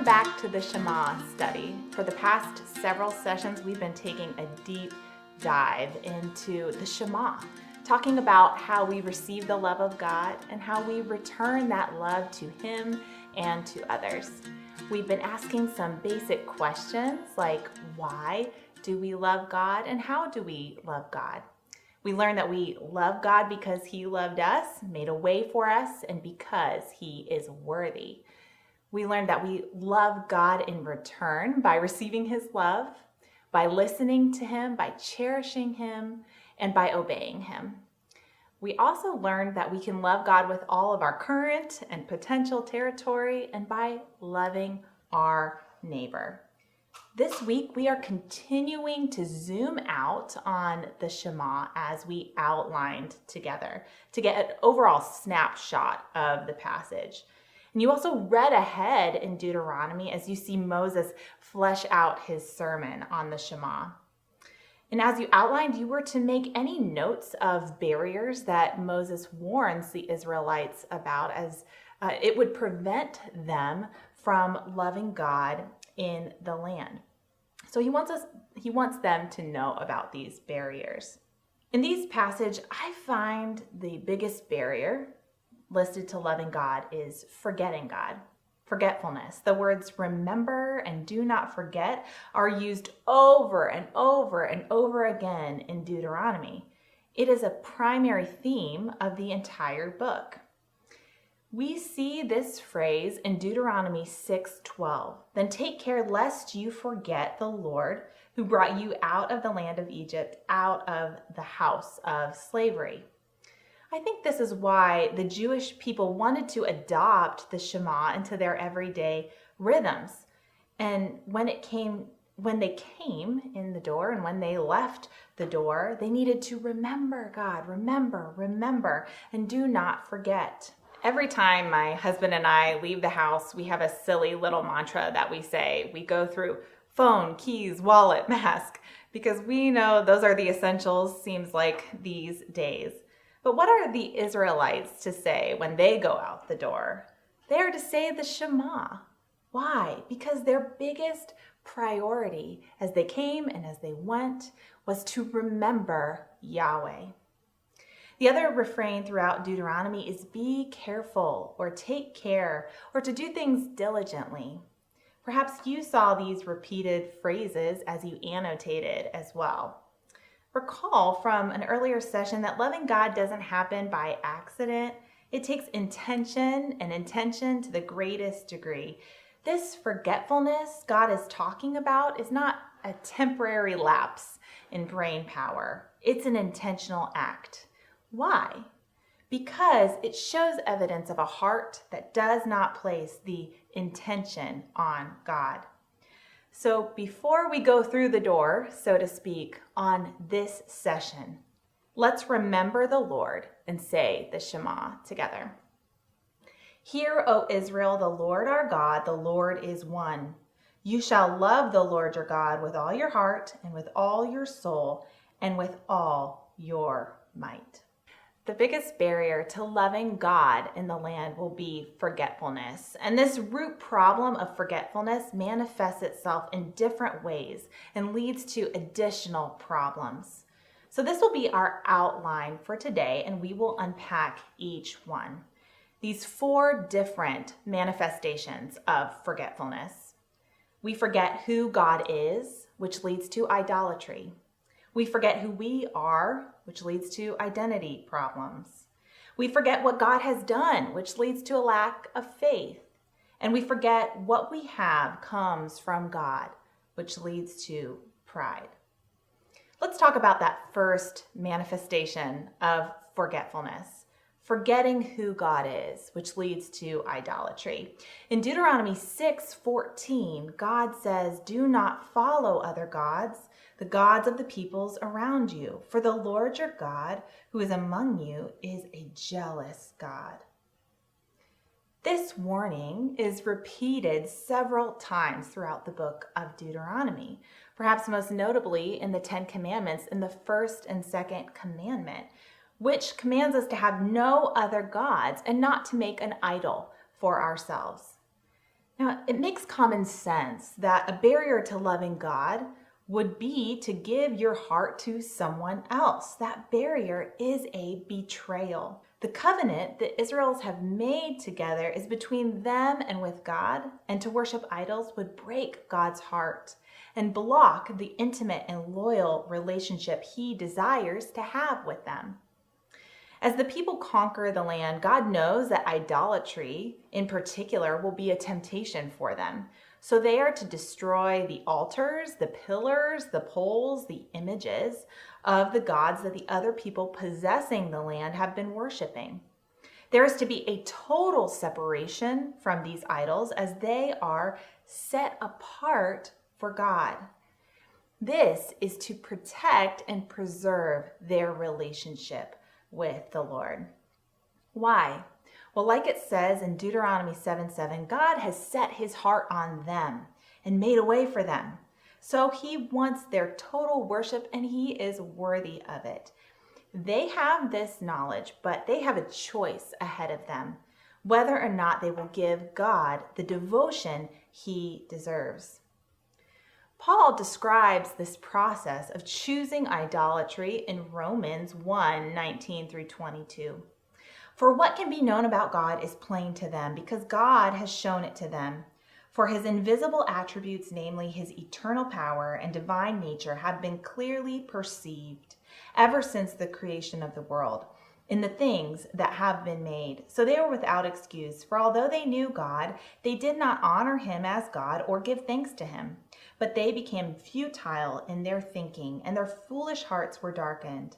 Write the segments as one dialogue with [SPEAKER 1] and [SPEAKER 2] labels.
[SPEAKER 1] back to the Shema study. For the past several sessions, we've been taking a deep dive into the Shema, talking about how we receive the love of God and how we return that love to Him and to others. We've been asking some basic questions like, why do we love God and how do we love God? We learned that we love God because He loved us, made a way for us, and because He is worthy. We learned that we love God in return by receiving His love, by listening to Him, by cherishing Him, and by obeying Him. We also learned that we can love God with all of our current and potential territory and by loving our neighbor. This week, we are continuing to zoom out on the Shema as we outlined together to get an overall snapshot of the passage. And you also read ahead in Deuteronomy as you see Moses flesh out his sermon on the Shema. And as you outlined, you were to make any notes of barriers that Moses warns the Israelites about, as it would prevent them from loving God in the land. So he wants them to know about these barriers. In these passages, I find the biggest barrier listed to loving God is forgetting God, forgetfulness. The words remember and do not forget are used over and over and over again in Deuteronomy. It is a primary theme of the entire book. We see this phrase in Deuteronomy 6:12. Then take care lest you forget the Lord who brought you out of the land of Egypt, out of the house of slavery. I think this is why the Jewish people wanted to adopt the Shema into their everyday rhythms. And when they came in the door and when they left the door, they needed to remember God, remember, and do not forget. Every time my husband and I leave the house, we have a silly little mantra that we say. We go through phone, keys, wallet, mask, because we know those are the essentials, seems like these days. But what are the Israelites to say when they go out the door? They are to say the Shema. Why? Because their biggest priority as they came and as they went was to remember Yahweh. The other refrain throughout Deuteronomy is be careful or take care or to do things diligently. Perhaps you saw these repeated phrases as you annotated as well. Recall from an earlier session that loving God doesn't happen by accident. It takes intention and intention to the greatest degree. This forgetfulness God is talking about is not a temporary lapse in brain power. It's an intentional act. Why? Because it shows evidence of a heart that does not place the intention on God. So before we go through the door, so to speak, on this session, let's remember the Lord and say the Shema together. Hear, O Israel, the Lord our God, the Lord is one. You shall love the Lord your God with all your heart and with all your soul and with all your might. The biggest barrier to loving God in the land will be forgetfulness. And this root problem of forgetfulness manifests itself in different ways and leads to additional problems. So this will be our outline for today, and we will unpack each one. These 4 different manifestations of forgetfulness. We forget who God is, which leads to idolatry. We forget who we are, which leads to identity problems. We forget what God has done, which leads to a lack of faith. And we forget what we have comes from God, which leads to pride. Let's talk about that first manifestation of forgetfulness. Forgetting who God is, which leads to idolatry. In Deuteronomy 6:14, God says, do not follow other gods, the gods of the peoples around you. For the Lord your God, who is among you, is a jealous God. This warning is repeated several times throughout the book of Deuteronomy, perhaps most notably in the 10 Commandments in the first and second commandment, which commands us to have no other gods and not to make an idol for ourselves. Now, it makes common sense that a barrier to loving God would be to give your heart to someone else. That barrier is a betrayal. The covenant that Israelites have made together is between them and with God, and to worship idols would break God's heart and block the intimate and loyal relationship He desires to have with them. As the people conquer the land, God knows that idolatry in particular will be a temptation for them. So they are to destroy the altars, the pillars, the poles, the images of the gods that the other people possessing the land have been worshiping. There is to be a total separation from these idols as they are set apart for God. This is to protect and preserve their relationship with the Lord. Why? Well, like it says in Deuteronomy 7:7, God has set His heart on them and made a way for them. So He wants their total worship and He is worthy of it. They have this knowledge, but they have a choice ahead of them, whether or not they will give God the devotion He deserves. Paul describes this process of choosing idolatry in Romans 1:19 through 22. For what can be known about God is plain to them, because God has shown it to them. For His invisible attributes, namely His eternal power and divine nature, have been clearly perceived ever since the creation of the world in the things that have been made. So they were without excuse, for although they knew God, they did not honor Him as God or give thanks to Him. But they became futile in their thinking, and their foolish hearts were darkened.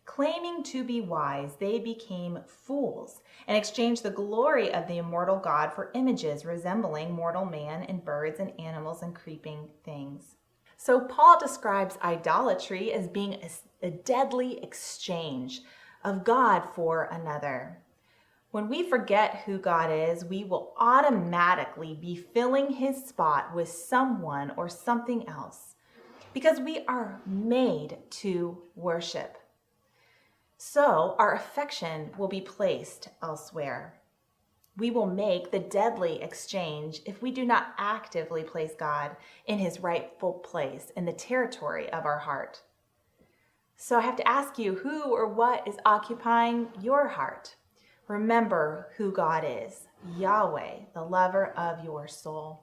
[SPEAKER 1] Claiming to be wise, they became fools and exchanged the glory of the immortal God for images resembling mortal man and birds and animals and creeping things. So Paul describes idolatry as being a deadly exchange of God for another. When we forget who God is, we will automatically be filling His spot with someone or something else because we are made to worship. So our affection will be placed elsewhere. We will make the deadly exchange if we do not actively place God in His rightful place in the territory of our heart. So I have to ask you, who or what is occupying your heart? Remember who God is, Yahweh, the lover of your soul.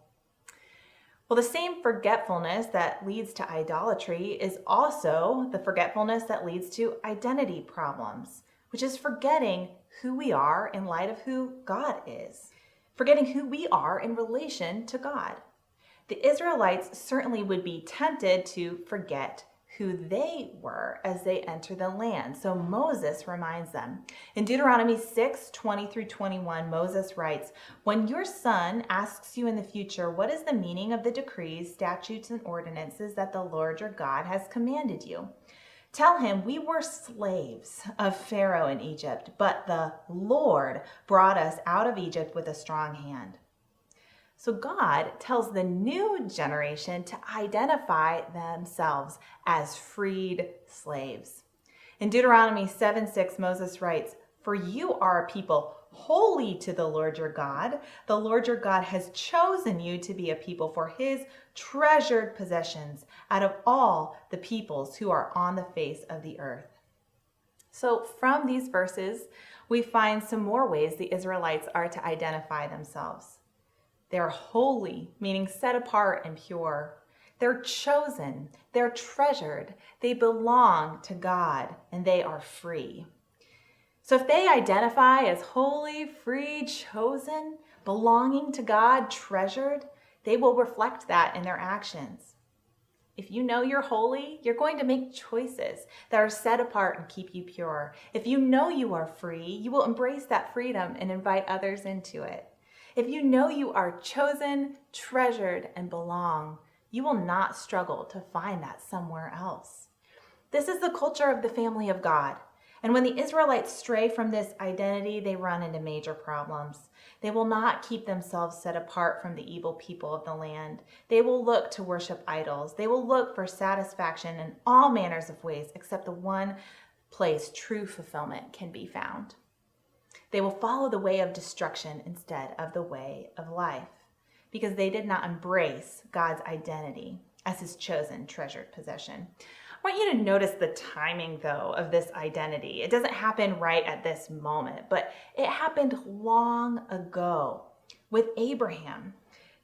[SPEAKER 1] Well, the same forgetfulness that leads to idolatry is also the forgetfulness that leads to identity problems, which is forgetting who we are in light of who God is, forgetting who we are in relation to God. The Israelites certainly would be tempted to forget who they were as they enter the land. So Moses reminds them. In Deuteronomy 6:20 through 21, Moses writes, "When your son asks you in the future, what is the meaning of the decrees, statutes, and ordinances that the Lord your God has commanded you? Tell him, we were slaves of Pharaoh in Egypt, but the Lord brought us out of Egypt with a strong hand." So God tells the new generation to identify themselves as freed slaves. In Deuteronomy 7:6, Moses writes, "For you are a people holy to the Lord your God. The Lord your God has chosen you to be a people for His treasured possessions out of all the peoples who are on the face of the earth." So from these verses, we find some more ways the Israelites are to identify themselves. They're holy, meaning set apart and pure. They're chosen, they're treasured, they belong to God, and they are free. So if they identify as holy, free, chosen, belonging to God, treasured, they will reflect that in their actions. If you know you're holy, you're going to make choices that are set apart and keep you pure. If you know you are free, you will embrace that freedom and invite others into it. If you know you are chosen, treasured, and belong, you will not struggle to find that somewhere else. This is the culture of the family of God. And when the Israelites stray from this identity, they run into major problems. They will not keep themselves set apart from the evil people of the land. They will look to worship idols. They will look for satisfaction in all manners of ways except the one place true fulfillment can be found. They will follow the way of destruction instead of the way of life. because they did not embrace God's identity as his chosen, treasured possession. I want you to notice the timing, though, of this identity. It doesn't happen right at this moment, but it happened long ago with Abraham.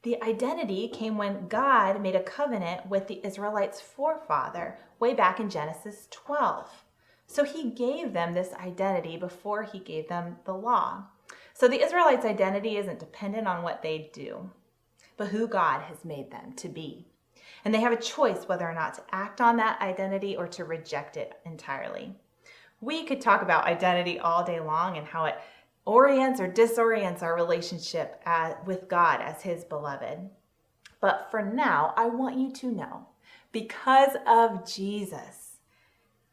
[SPEAKER 1] The identity came when God made a covenant with the Israelites' forefather way back in Genesis 12. So he gave them this identity before he gave them the law. So the Israelites' identity isn't dependent on what they do, but who God has made them to be. And they have a choice whether or not to act on that identity or to reject it entirely. We could talk about identity all day long and how it orients or disorients our relationship with God as his beloved. But for now, I want you to know, because of Jesus,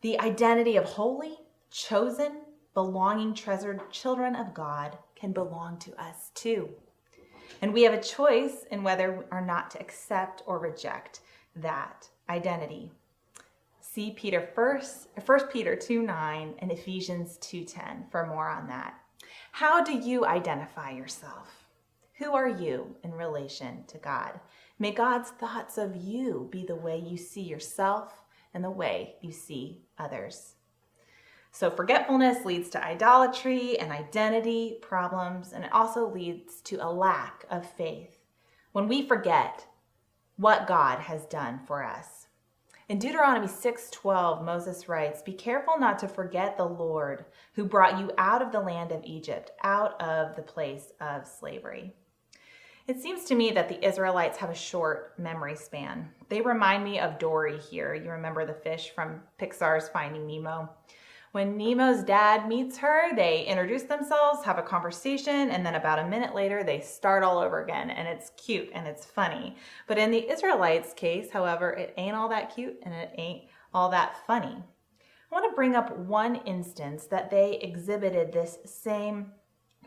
[SPEAKER 1] the identity of holy, chosen, belonging, treasured children of God can belong to us too. And we have a choice in whether or not to accept or reject that identity. See 1 Peter 2:9 and Ephesians 2:10 for more on that. How do you identify yourself? Who are you in relation to God? May God's thoughts of you be the way you see yourself and the way you see others. So forgetfulness leads to idolatry and identity problems, and it also leads to a lack of faith when we forget what God has done for us. In Deuteronomy 6:12, Moses writes, "Be careful not to forget the Lord who brought you out of the land of Egypt, out of the place of slavery." It seems to me that the Israelites have a short memory span. They remind me of Dory here. You remember the fish from Pixar's Finding Nemo? When Nemo's dad meets her, they introduce themselves, have a conversation, and then about a minute later, they start all over again, and it's cute and it's funny. But in the Israelites' case, however, it ain't all that cute and it ain't all that funny. I want to bring up one instance that they exhibited this same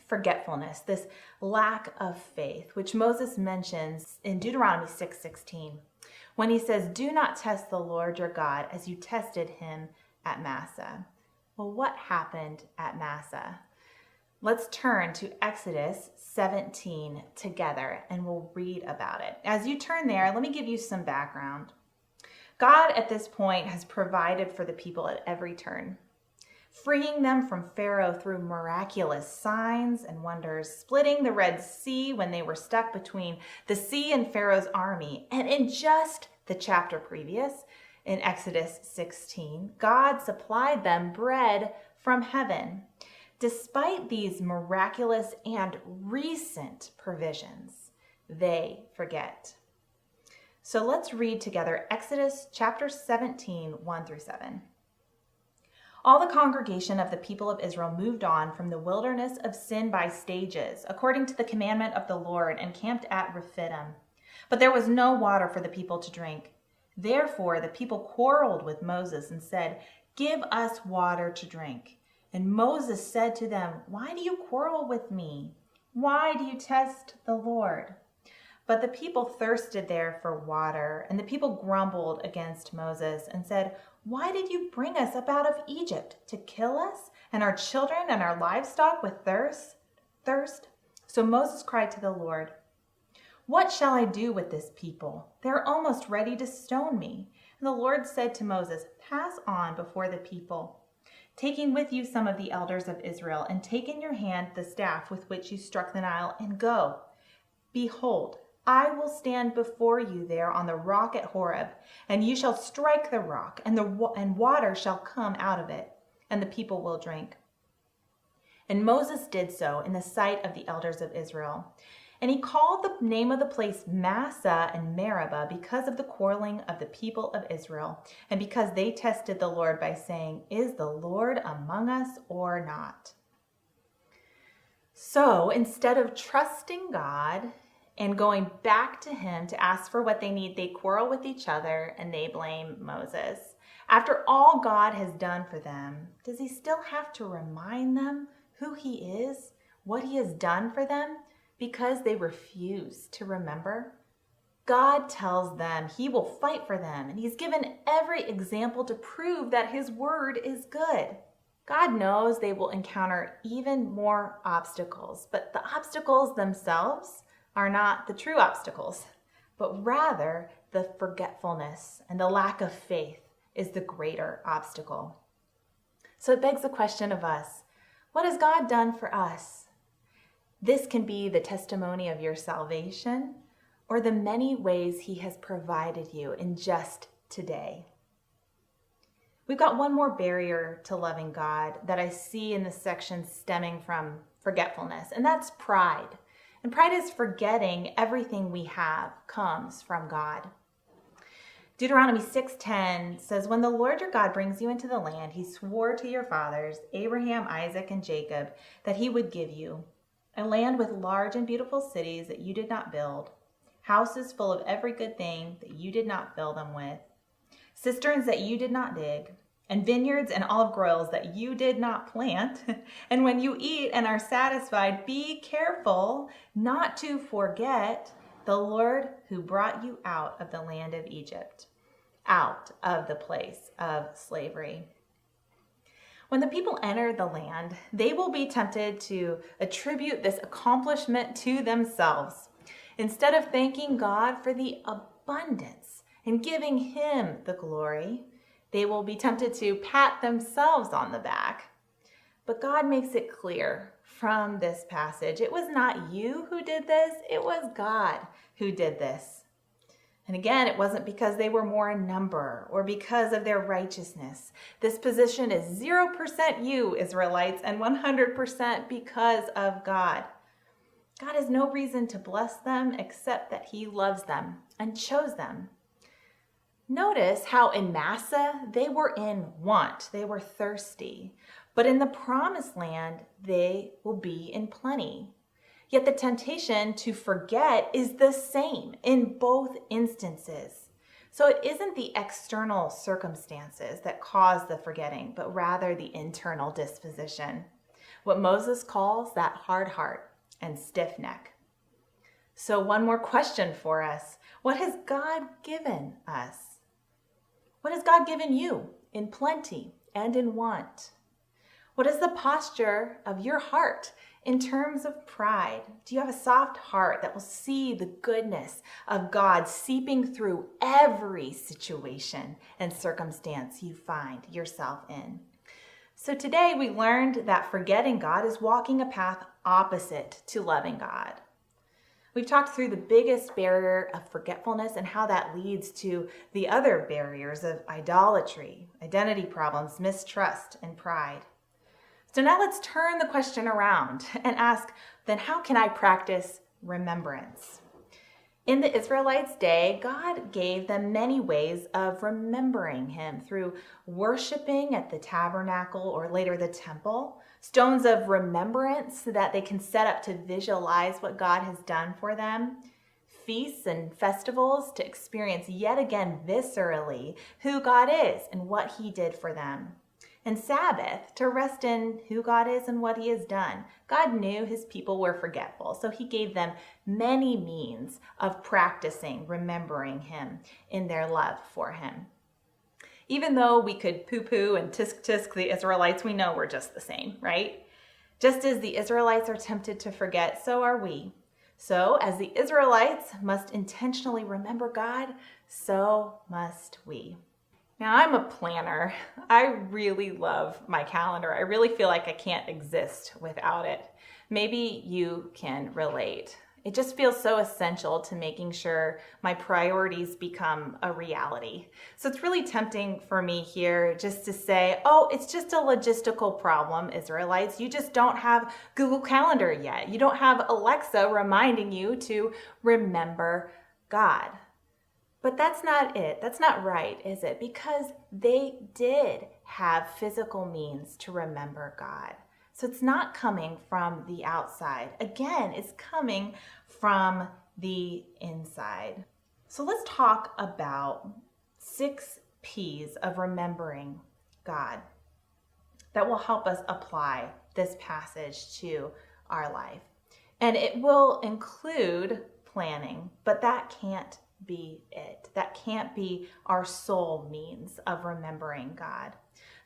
[SPEAKER 1] forgetfulness, this lack of faith, which Moses mentions in Deuteronomy 6:16, when he says, "Do not test the Lord your God as you tested him at MASSAH." Well, what happened at MASSAH? Let's turn to Exodus 17 together and we'll read about it. As you turn there, let me give you some background. God at this point has provided for the people at every turn, freeing them from Pharaoh through miraculous signs and wonders, splitting the Red Sea when they were stuck between the sea and Pharaoh's army. And in just the chapter previous, in Exodus 16, God supplied them bread from heaven. Despite these miraculous and recent provisions, they forget. So let's read together Exodus chapter 17, 1-7. All the congregation of the people of Israel moved on from the wilderness of sin by stages, according to the commandment of the Lord, and camped at Rephidim. But there was no water for the people to drink. Therefore, the people quarreled with Moses and said, "Give us water to drink." And Moses said to them, "Why do you quarrel with me? Why do you test the Lord?" But the people thirsted there for water, and the people grumbled against Moses and said, "Why did you bring us up out of Egypt to kill us and our children and our livestock with thirst?" So Moses cried to the Lord, "What shall I do with this people? They are almost ready to stone me." And the Lord said to Moses, "Pass on before the people, taking with you some of the elders of Israel, and take in your hand the staff with which you struck the Nile, and go. Behold, I will stand before you there on the rock at Horeb, and you shall strike the rock, and water shall come out of it, and the people will drink." And Moses did so in the sight of the elders of Israel. And he called the name of the place MASSAH and Meribah because of the quarreling of the people of Israel, and because they tested the Lord by saying, "Is the Lord among us or not?" So instead of trusting God and going back to him to ask for what they need, they quarrel with each other and they blame Moses. After all God has done for them, does he still have to remind them who he is, what he has done for them, because they refuse to remember? God tells them he will fight for them, and he's given every example to prove that his word is good. God knows they will encounter even more obstacles, but the obstacles themselves are not the true obstacles, but rather the forgetfulness and the lack of faith is the greater obstacle. So it begs the question of us, what has God done for us? This can be the testimony of your salvation or the many ways he has provided you in just today. We've got one more barrier to loving God that I see in this section stemming from forgetfulness, and that's pride. And pride is forgetting everything we have comes from God. Deuteronomy 6:10 says, "When the Lord your God brings you into the land he swore to your fathers, Abraham, Isaac, and Jacob, that he would give you, a land with large and beautiful cities that you did not build, houses full of every good thing that you did not fill them with, cisterns that you did not dig, and vineyards and olive groves that you did not plant. And when you eat and are satisfied, be careful not to forget the Lord who brought you out of the land of Egypt, out of the place of slavery." When the people enter the land, they will be tempted to attribute this accomplishment to themselves, instead of thanking God for the abundance and giving him the glory. They will be tempted to pat themselves on the back. But God makes it clear from this passage, it was not you who did this, it was God who did this. And again, it wasn't because they were more in number or because of their righteousness. This position is 0% you, Israelites, and 100% because of God. God has no reason to bless them except that he loves them and chose them. Notice how in MASSAH, they were in want. They were thirsty. But in the promised land, they will be in plenty. Yet the temptation to forget is the same in both instances. So it isn't the external circumstances that cause the forgetting, but rather the internal disposition. What Moses calls that hard heart and stiff neck. So one more question for us. What has God given us? What has God given you in plenty and in want? What is the posture of your heart in terms of pride? Do you have a soft heart that will see the goodness of God seeping through every situation and circumstance you find yourself in? So today we learned that forgetting God is walking a path opposite to loving God. We've talked through the biggest barrier of forgetfulness and how that leads to the other barriers of idolatry, identity problems, mistrust, and pride. So now let's turn the question around and ask, then how can I practice remembrance? In the Israelites' day, God gave them many ways of remembering him through worshiping at the tabernacle or later the temple, stones of remembrance so that they can set up to visualize what God has done for them, feasts and festivals to experience yet again viscerally who God is and what he did for them, and Sabbath to rest in who God is and what he has done. God knew his people were forgetful, so he gave them many means of practicing remembering him in their love for him. Even though we could poo-poo and tisk-tisk the Israelites, we know we're just the same, right? Just as the Israelites are tempted to forget, so are we. So as the Israelites must intentionally remember God, so must we. Now, I'm a planner. I really love my calendar. I really feel like I can't exist without it. Maybe you can relate. It just feels so essential to making sure my priorities become a reality. So it's really tempting for me here just to say, oh, it's just a logistical problem, Israelites. You just don't have Google Calendar yet. You don't have Alexa reminding you to remember God. But that's not it. That's not right, is it? Because they did have physical means to remember God. So it's not coming from the outside. Again, it's coming from the inside. So let's talk about 6 P's of remembering God that will help us apply this passage to our life. And it will include planning, but that can't be it. That can't be our sole means of remembering God.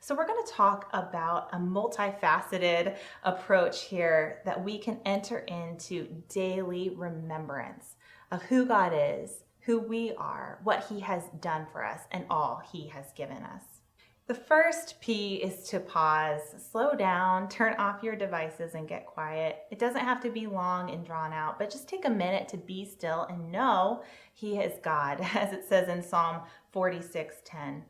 [SPEAKER 1] So we're going to talk about a multifaceted approach here that we can enter into daily remembrance of who God is, who we are, what He has done for us, and all He has given us. The first P is to pause, slow down, turn off your devices and get quiet. It doesn't have to be long and drawn out, but just take a minute to be still and know He is God, as it says in Psalm 46:10.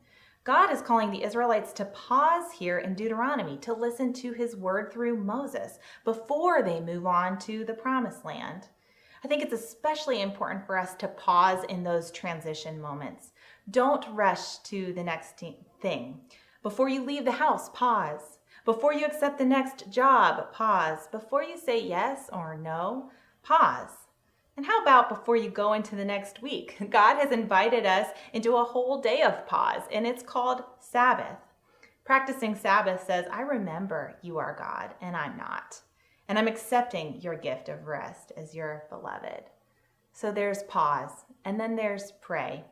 [SPEAKER 1] God is calling the Israelites to pause here in Deuteronomy to listen to His word through Moses before they move on to the promised land. I think it's especially important for us to pause in those transition moments. Don't rush to the next thing. Before you leave the house, pause. Before you accept the next job, pause. Before you say yes or no, pause. And how about before you go into the next week? God has invited us into a whole day of pause, and it's called Sabbath. Practicing Sabbath says, I remember you are God, and I'm not. And I'm accepting your gift of rest as your beloved. So there's pause, and then there's pray.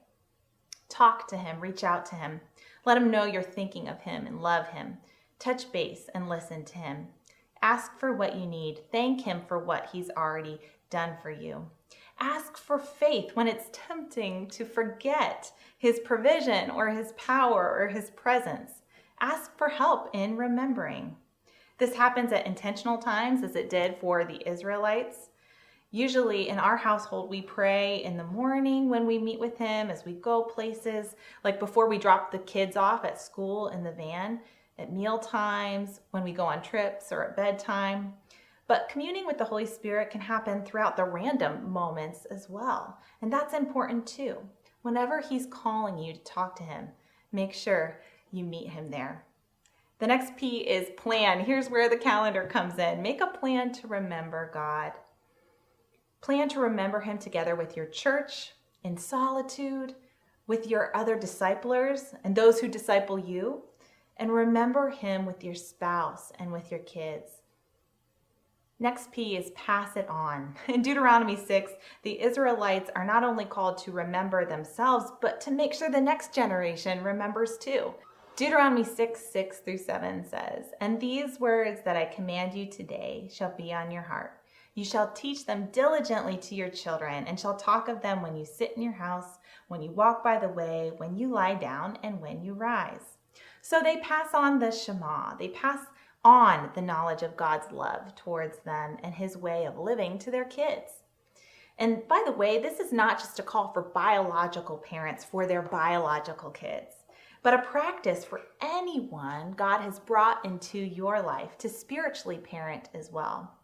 [SPEAKER 1] Talk to Him, reach out to Him. Let Him know you're thinking of Him and love Him. Touch base and listen to Him. Ask for what you need. Thank Him for what He's already done for you. Ask for faith when it's tempting to forget His provision or His power or His presence. Ask for help in remembering. This happens at intentional times, as it did for the Israelites. Usually in our household, we pray in the morning when we meet with Him, as we go places, like before we drop the kids off at school in the van, at meal times, when we go on trips, or at bedtime. But communing with the Holy Spirit can happen throughout the random moments as well. And that's important too. Whenever He's calling you to talk to Him, make sure you meet Him there. The next P is plan. Here's where the calendar comes in. Make a plan to remember God. Plan to remember Him together with your church, in solitude, with your other disciplers and those who disciple you, and remember Him with your spouse and with your kids. Next P is pass it on. In Deuteronomy 6, the Israelites are not only called to remember themselves, but to make sure the next generation remembers too. Deuteronomy 6:6-7 says, And these words that I command you today shall be on your heart. You shall teach them diligently to your children, and shall talk of them when you sit in your house, when you walk by the way, when you lie down, and when you rise. So they pass on the Shema. They pass on the knowledge of God's love towards them and His way of living to their kids. And by the way, this is not just a call for biological parents for their biological kids, but a practice for anyone God has brought into your life to spiritually parent as well.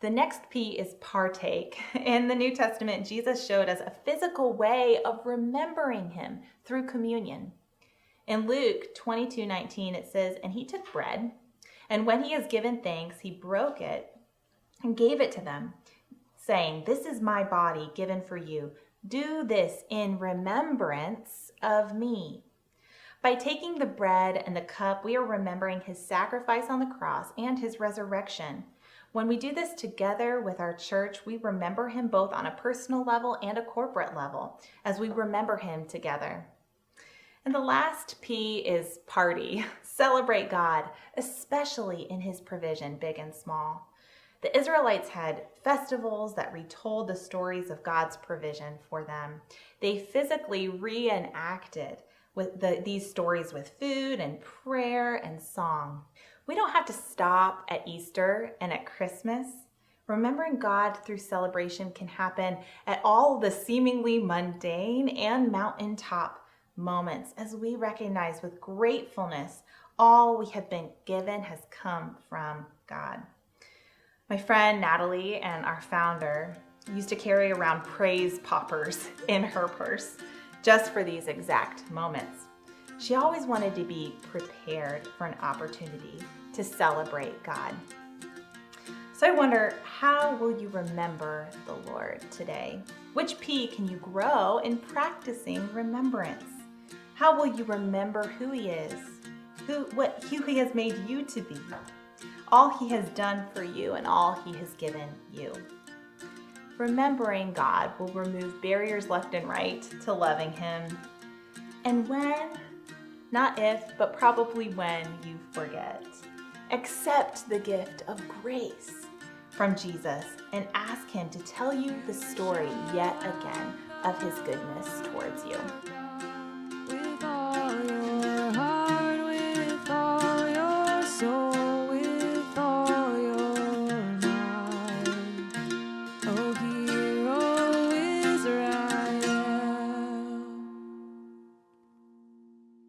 [SPEAKER 1] The next P is partake. In the New Testament, Jesus showed us a physical way of remembering Him through communion. In Luke 22:19, it says, And He took bread, and when He has given thanks, He broke it and gave it to them, saying, This is my body given for you. Do this in remembrance of me. By taking the bread and the cup, we are remembering His sacrifice on the cross and His resurrection. When we do this together with our church, we remember Him both on a personal level and a corporate level as we remember Him together. And the last P is party. Celebrate God, especially in His provision, big and small. The Israelites had festivals that retold the stories of God's provision for them. They physically reenacted these stories with food and prayer and song. We don't have to stop at Easter and at Christmas. Remembering God through celebration can happen at all the seemingly mundane and mountaintop moments as we recognize with gratefulness all we have been given has come from God. My friend Natalie and our founder used to carry around praise poppers in her purse just for these exact moments. She always wanted to be prepared for an opportunity to celebrate God. So I wonder, how will you remember the Lord today? Which P can you grow in practicing remembrance? How will you remember who He is, who He has made you to be, all He has done for you, and all He has given you? Remembering God will remove barriers left and right to loving Him. And when Not if, but probably when you forget. Accept the gift of grace from Jesus and ask Him to tell you the story yet again of His goodness towards you.